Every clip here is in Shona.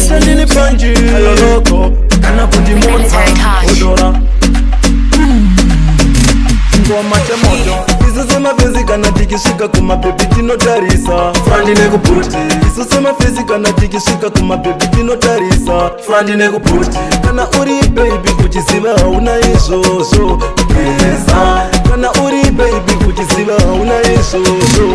Sendini panji aloloko kana kuti mota odora ngoma chemoto isuse mafezi kana tikisvika kumabhebhi tinotarisa frandi nekuputi isuse mafezi kana tikisvika kumabhebhi tinotarisa frandi nekuputi kana uri baby uchiziva hauna izvozvo Geza kana uri baby uchiziva hauna izvozvo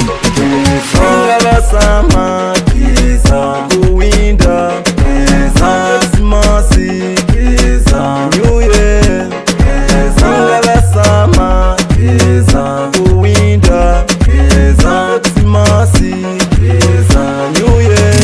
ingavasama Geza kuwinda Geza Christmasi Geza New Year Geza ingavasama Geza kuwinda Geza Christmasi Geza New Year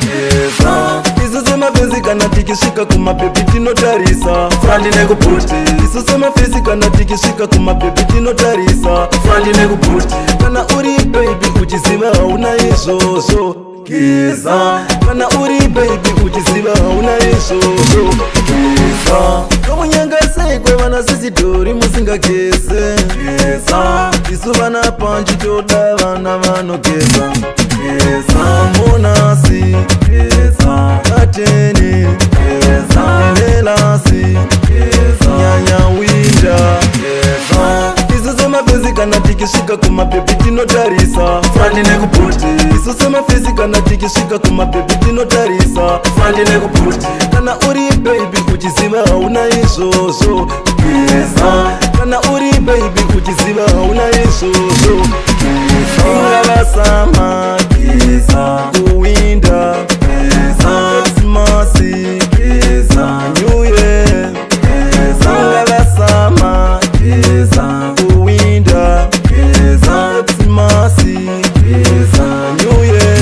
Geza isuse mafezi kana tikisvika kumabhebhi tinotarisa frandi nekuputi isuse mafezi kana tikisvika kumabhebhi tinotarisa frandi nekuputi kana uri baby uchiziva hauna izvozvo Geza kana uri baby uchiziva hauna izvozvo Geza tomunyanga sei kwevana sisitori musingageze Geza isu vana panji toda vana vanogeza Geza monasi Geza ateni Geza nelasi Geza nyanya winda Geza isuse mafezi kana tikisvika kumabhebhi tinotarisa frandi nekuputi isuse mafezi kana tikisvika kumabhebhi tinotarisa frandi nekuputi kana uri baby uchiziva hauna izvozvo Geza kana uri baby uchiziva hauna izvozvo ingavasama Geza kuwinda Geza Christmasi Geza New Year Geza ingavasama Geza kuwinda Geza Christmasi Geza New Year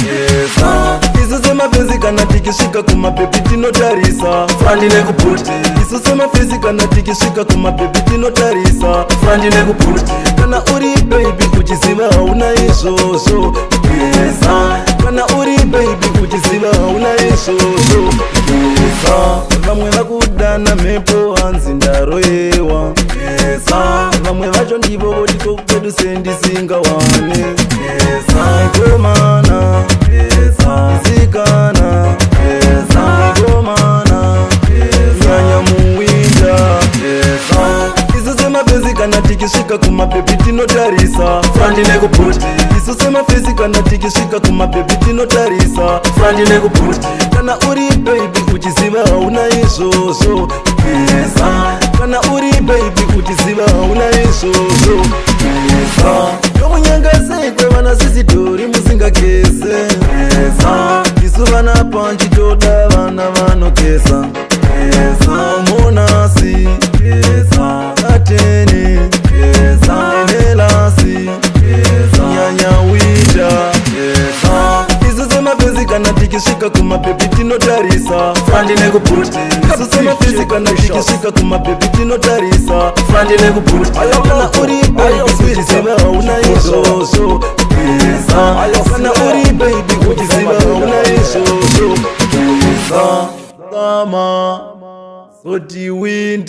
Geza isuse mafezi kana tikisvika kumabhebhi tinotarisa frandi nekuputi isuse mafezi kana tikisvika kumabhebhi tinotarisa frandi nekuputi kana uri baby uchiziva hauna izvozvo Geza kana uri baby uchiziva hauna izvozvo Geza vamwe vakudana mhepo hanzi ndaroyewa Geza vamwe vacho ndivo vodiko kwedu sendisingawane Geza ngomana Geza isikana Geza ngomana nyanya muwinda Geza isuse mafezi kana tikisvika kumabhebhi tinotarisa frandi nekuputi isuse mafezi kana tikisvika kumabhebhi tinotarisa frandi nekuputi kana uri baby uchiziva hauna izvozvo Geza kana uri baby uchiziva hauna izvozvo Geza tomunyanga sei kwevana sisitori musingageze Geza isu vana panji toda vana vanogeza Geza monasi Geza ateni Geza nelasi Geza nyanya winda Geza isuse mafezi kana tikisvika kumabhebhi tinotarisa frandi nekuputi isuse mafezi kana tikisvika kumabhebhi tinotarisa frandi nekuputi kana uri baby uchiziva hauna izvozvo Geza kana uri baby uchiziva hauna izvozvo Geza kama soti winda